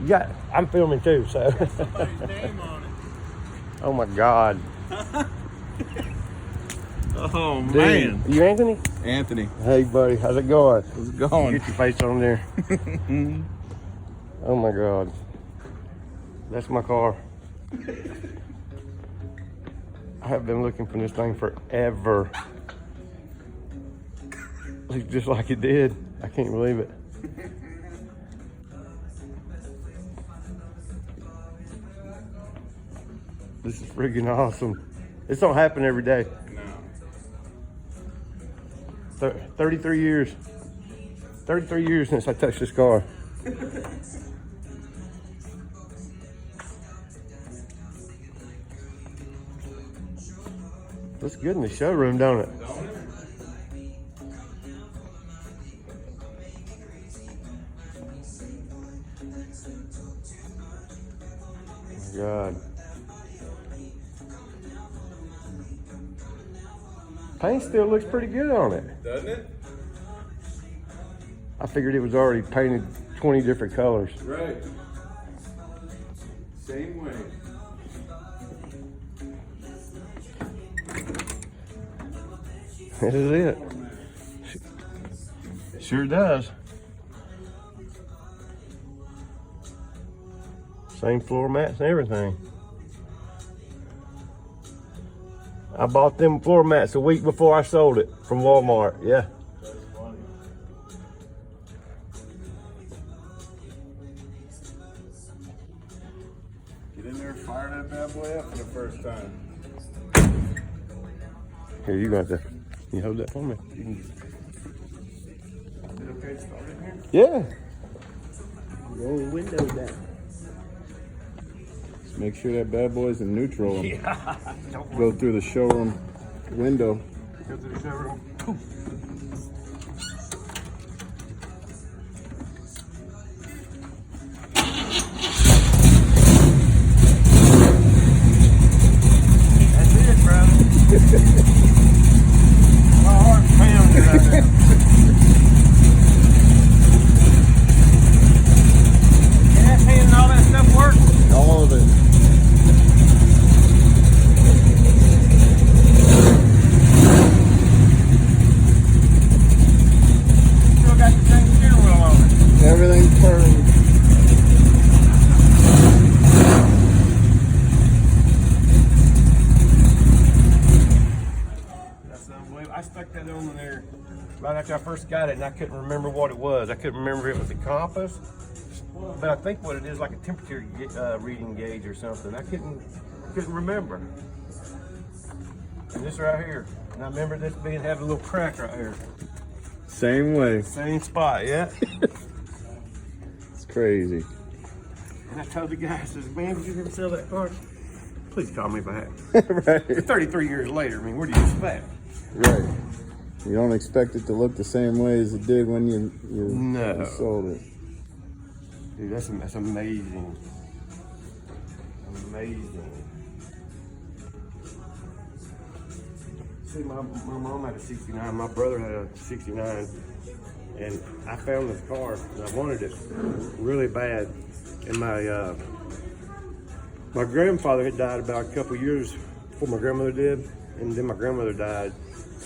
Yeah, I'm filming too, so. Somebody's name on it. Oh my God. Oh Dude, man. you Anthony? Anthony. Hey buddy, how's it going? How's it going? Get your face on there. Oh my God. That's my car. I have been looking for this thing forever. Looks just like it did. I can't believe it. This is freaking awesome. This don't happen every day. No. 33 years. 33 years since I touched this car. Looks good in the showroom, don't it? Oh my God. Paint still looks pretty good on it. Doesn't it? I figured it was already painted 20 different colors. Right. Same way. This is it. Sure does. Same floor mats and everything. I bought them floor mats a week before I sold it from Walmart. Yeah. That's funny. Get in there and fire that bad boy up for the first time. Here, you got that. You hold that for me. Is it okay to start in here? Yeah. Roll the window down. Just make sure that bad boy's in neutral. Yeah. Go through the showroom window. Go through the showroom. That's it, brother. My heart's pounding right now. Gas hand and all that stuff works? All of it. Still got the same steering wheel on it. Everything's turning. That's unbelievable. I stuck that on there right after I first got it, and I couldn't remember what it was. I couldn't remember if it was a compass, but I think what it is, like a temperature reading gauge or something. I couldn't remember. And this right here, and I remember this having a little crack right here. Same way. Same spot, yeah. It's crazy. And I told the guy, I says, man, did you ever sell that car? Please call me back. Right. 33 years later, I mean, what do you expect? Right. You don't expect it to look the same way as it did when you No. sold it. Dude, that's amazing. Amazing. See, my mom had a 69, my brother had a 69, and I found this car, and I wanted it really bad. And my grandfather had died about a couple years before my grandmother did, and then my grandmother died,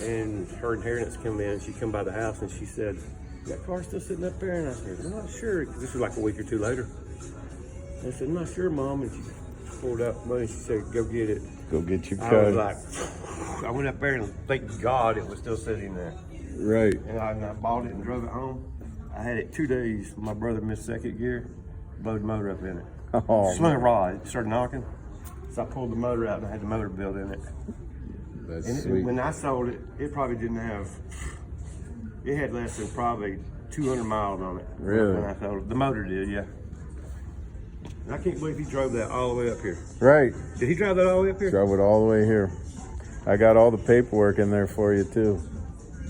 and her inheritance came in. She come by the house, and she said, "That car's still sitting up there?" And I said, "I'm not sure," because this was like a week or two later. I said, "I'm not sure, Mom," and she pulled out money. She said, "Go get it." Go get your I car. was like, I went up there and thank God it was still sitting there. Right. And I bought it and drove it home. I had it 2 days. My brother missed second gear, blowed the motor up in it. Oh, Slung a rod, it started knocking. So I pulled the motor out and I had the motor built in it. that's And sweet. when I sold it, it probably didn't have, it had less than probably 200 miles on it. Really? When I sold it. The motor did, yeah. And I can't believe he drove that all the way up here. Right. Did he drive that all the way up here? Drove it all the way here. I got all the paperwork in there for you too.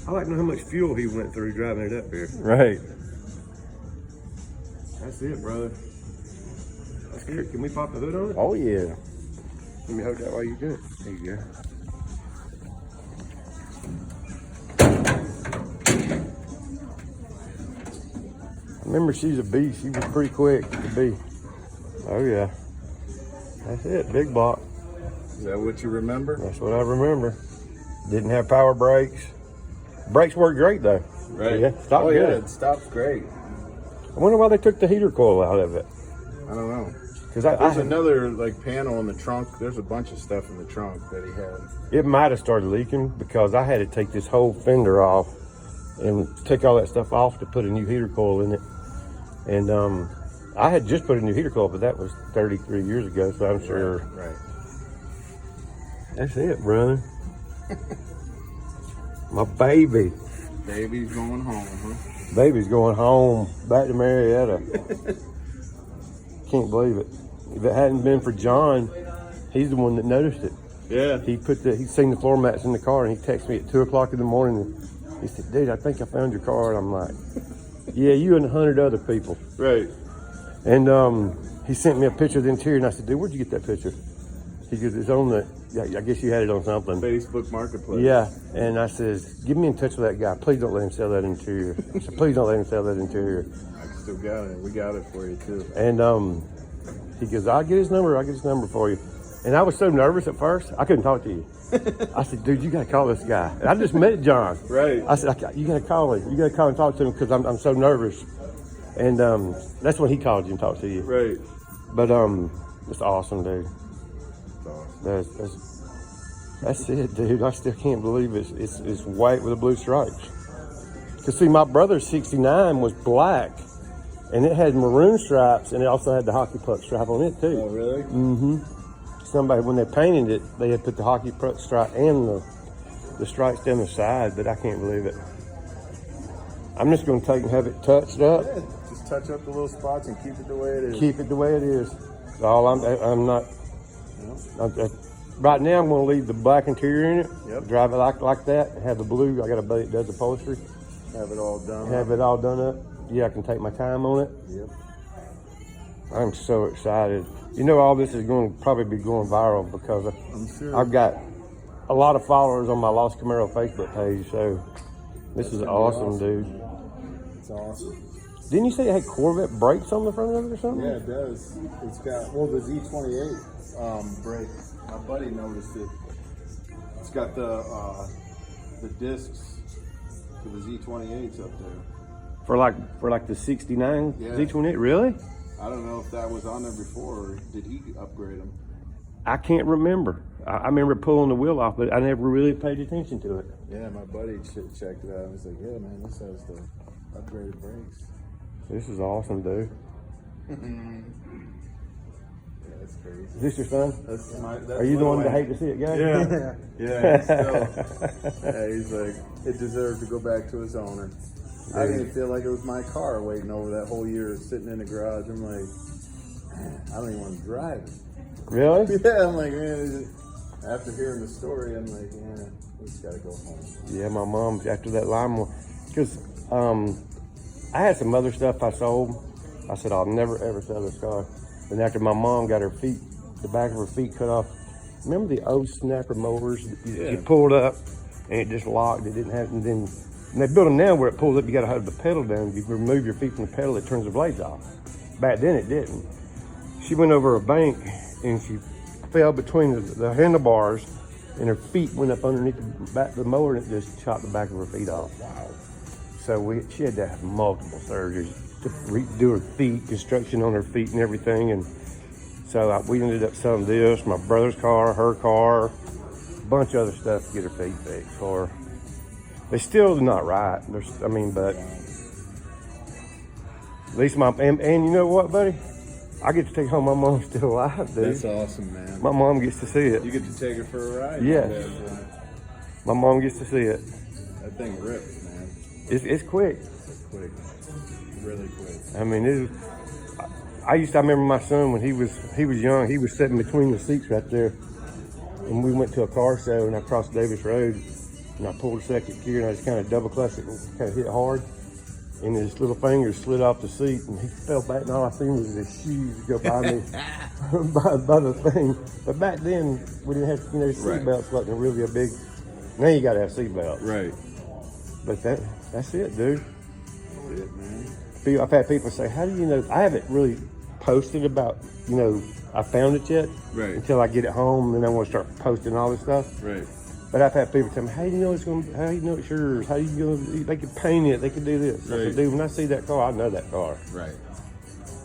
I'd like to know how much fuel he went through driving it up here. Right. That's it, brother. That's it. Can we pop the hood on it? Oh yeah. Let me hold that while you do it. There you go. I remember she's a beast. She was pretty quick to be. Oh yeah. That's it, big block. Is that what you remember? That's what I remember. Didn't have power brakes. Brakes worked great though. Right. Yeah, stopped good. Yeah, it stops great. I wonder why they took the heater coil out of it. I don't know. Because There's another like panel in the trunk. There's a bunch of stuff in the trunk that he had. It might have started leaking because I had to take this whole fender off and take all that stuff off to put a new heater coil in it. And I had just put a new heater coil, but that was 33 years ago, so I'm sure. Right. That's it, brother. My baby. Baby's going home, huh? Baby's going home, back to Marietta. Can't believe it. If it hadn't been for John, he's the one that noticed it. Yeah. He'd seen the floor mats in the car, and he texted me at 2 o'clock in the morning. And he said, "Dude, I think I found your car." And I'm like, "Yeah, you and 100 other people." Right. And he sent me a picture of the interior, and I said, "Dude, where'd you get that picture?" He goes, "It's on the, I guess you had it on something." Facebook Marketplace. Yeah. And I says, "Get me in touch with that guy. Please don't let him sell that interior." I said, "Please don't let him sell that interior." I still got it. We got it for you too. And he goes, I'll get his number for you. And I was so nervous at first, I couldn't talk to you. I said, "Dude, you got to call this guy." And I just met John. Right. I said, "You got to call him. You got to call and talk to him because I'm so nervous." And that's when he called you and talked to you. Right. But it's awesome, dude. It's awesome. That's it, dude. I still can't believe it's white with the blue stripes. Cause see, my brother's 69 was black, and it had maroon stripes, and it also had the hockey puck stripe on it too. Oh, really? Mm-hmm. Somebody, when they painted it, they had put the hockey puck stripe and the stripes down the side, but I can't believe it. I'm just gonna take and have it touched up. Yeah, just touch up the little spots and keep it the way it is. Keep it the way it is. That's all I'm not. Right now, I'm going to leave the black interior in it. Yep. Drive it like that. And have the blue. I got a buddy that does upholstery. Have it all done. Have it all done up. Yeah, I can take my time on it. Yep. I'm so excited. You know, all this is going to probably be going viral because I'm sure. I've got a lot of followers on my Lost Camaro Facebook page. So this is awesome, dude. It's awesome. Didn't you say it had Corvette brakes on the front of it or something? Yeah, it does. It's got, well, the Z28 brake. My buddy noticed it. It's got the discs for the Z28s up there. For like the 69 Yeah. Z28? Really? I don't know if that was on there before, or did he upgrade them? I can't remember. I remember pulling the wheel off, but I never really paid attention to it. Yeah, my buddy checked it out. And he's like, "Yeah, man, this has the upgraded brakes." This is awesome, dude. Yeah, that's crazy. Is this your son? That's Are you the one that hate to see it go? Yeah, yeah. He's like, it deserved to go back to its owner. I didn't feel like it was my car waiting over that whole year sitting in the garage. I'm like, man, I don't even want to drive it. Really? Yeah, I'm like, man. After hearing the story, I'm like, yeah, we just gotta go home. Yeah, my mom after that lime, because I had some other stuff I sold. I said I'll never ever sell this car. And after my mom got her feet, the back of her feet cut off. Remember the old snapper mowers? You pulled up and it just locked. It didn't have, and they built them now where it pulls up. You got to have the pedal down. You remove your feet from the pedal, it turns the blades off. Back then it didn't. She went over a bank and she fell between the handlebars, and her feet went up underneath the back of the mower, and it just chopped the back of her feet off. Wow. So she had to have multiple surgeries to redo her feet, construction on her feet and everything. And so we ended up selling this, my brother's car, her car, a bunch of other stuff to get her feet fixed for her. They still not right. But at least and you know what, buddy? I get to take home my mom's still alive, dude. That's awesome, man. My mom gets to see it. You get to take her for a ride. Yeah. My mom gets to see it. That thing rips, man. It's quick. It's quick. Really quick. I mean, I remember my son when he was young, he was sitting between the seats right there. And we went to a car show and I crossed Davis Road and I pulled a second gear and I just kind of double clutched it and kind of hit hard. And his little fingers slid off the seat and he fell back and all I seen was his shoes go by me by the thing. But back then we didn't have, seatbelts wasn't really a big, now you gotta have seatbelts. Right. But that's it, dude. That's it, man. I've had people say, how do you know? I haven't really post it about, you know, I found it yet. Right. Until I get it home, then I want to start posting all this stuff. Right. But I've had people tell me, how do you know it's going to, how do you know it's yours? How do you know, they can paint it, they can do this. I Right. said, dude, when I see that car, I know that car. Right.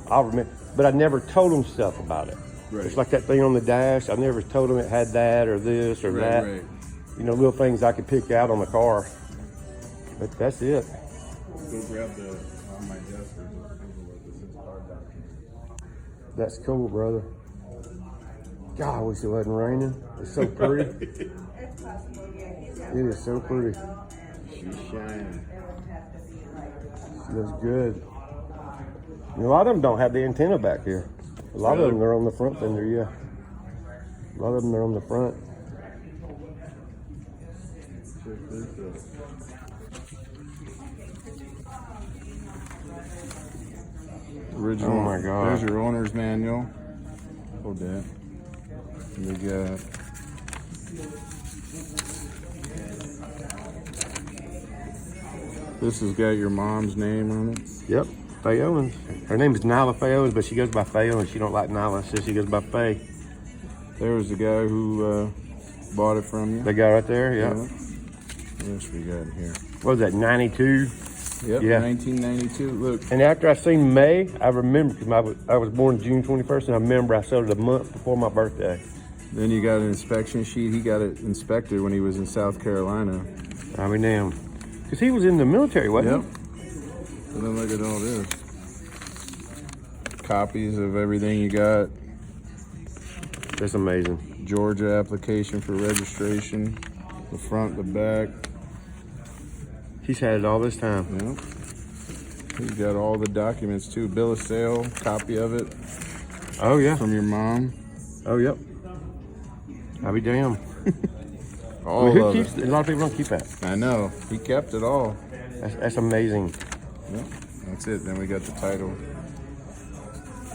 I'll remember, but I never told them stuff about it. Right. It's like that thing on the dash. I never told them it had that or this or that. Right. You know, little things I could pick out on the car. But that's it. Go grab the on my desk. There's a envelope that says car document. That's cool, brother. God, I wish it wasn't raining. It's so pretty. It is so pretty. She's shining. She looks good. You know, a lot of them don't have the antenna back here. A lot of them are on the front fender, yeah. A lot of them are on the front. Check this out. Original. Oh my God. There's your owner's manual. Hold that. We got. This has got your mom's name on it. Yep, Faye Owens. Her name is Nyla Faye Owens, but she goes by Faye Owens. She don't like Nyla, so she goes by Faye. There's the guy who bought it from you. The guy right there, yeah. What else we got here? What was that, 92? Yep, Yeah. 1992. Look. And after I seen May, I remember, because I was born June 21st, and I remember I sold it a month before my birthday. Then you got an inspection sheet. He got it inspected when he was in South Carolina. I mean, damn. Because he was in the military, wasn't Yep. And then look at all this. Copies of everything you got. he? That's amazing. Georgia application for registration. The front, the back. He's had it all this time. Yep. He's got all the documents too. Bill of sale, copy of it Oh, yeah. from your mom. Oh, yep. I'll be damned. All Who of keeps it. it? A lot of people don't keep that. I know. He kept it all. That's amazing. Yep. That's it. Then we got the title.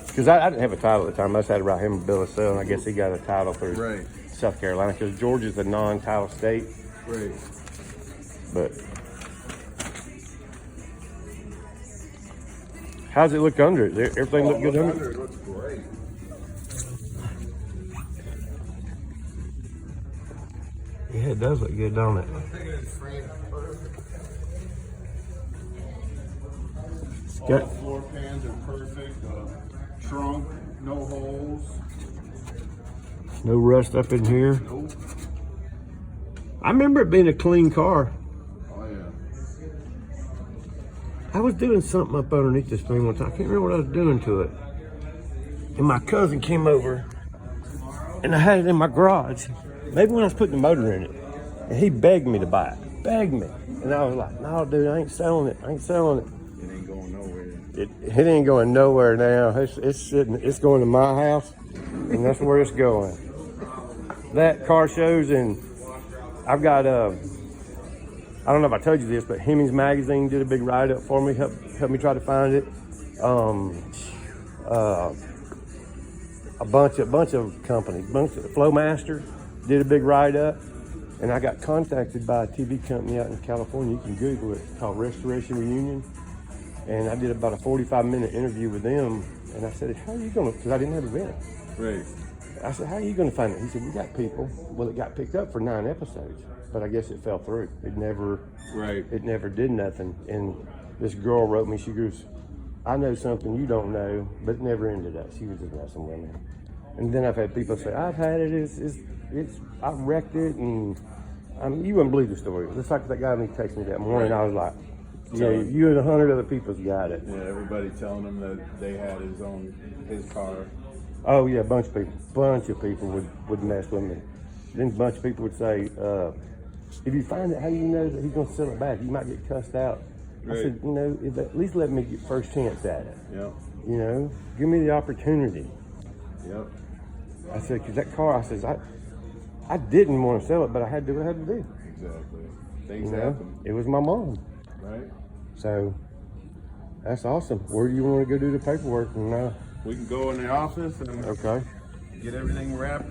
Because I didn't have a title at the time. I just had to write him a bill of sale, and I guess he got a title through Right. South Carolina, because Georgia's a non-title state. Right. But how's it look under it? Everything look good under it? It looks great. Yeah, it does look good, don't it? All the floor pans are perfect. Trunk, no holes. No rust up in here. Nope. I remember it being a clean car. Oh yeah. I was doing something up underneath this thing one time. I can't remember what I was doing to it. And my cousin came over, and I had it in my garage. Maybe when I was putting the motor in it. And he begged me to buy it. Begged me. And I was like, no, dude, I ain't selling it. I ain't selling it. It ain't going nowhere. It ain't going nowhere now. It's sitting. It's going to my house, and that's where it's going. That car shows, and I've got I don't know if I told you this, but Hemmings Magazine did a big write up for me. Helped me try to find it. A bunch of companies, Flowmaster did a big write up, and I got contacted by a TV company out in California. You can Google it. It's called Restoration Reunion. And I did about a 45-minute interview with them, and I said, how are you gonna, because I didn't have a vent. Right. I said, how are you gonna find it? He said, we got people. Well, it got picked up for 9 episodes, but I guess it fell through. It never did nothing. And this girl wrote me, she goes, I know something you don't know, but it never ended up. She was just messing with me. And then I've had people say, I've had it, I wrecked it, and you wouldn't believe the story. Just like that guy who texted me that morning, I was like, yeah, you and 100 other people's got it. Yeah, everybody telling him that they had his car. Oh yeah, a bunch of people would mess with me. Then a bunch of people would say, if you find it, how do you know that he's gonna sell it back? You might get cussed out. Right. I said, at least let me get first chance at it. Yep. Give me the opportunity. Yep. I said, because that car, I says, I didn't want to sell it, but I had to do what I had to do. Exactly. Things happen. It was my mom. Right. So that's awesome. Where do you want to go do the paperwork? And We can go in the office and okay. get everything wrapped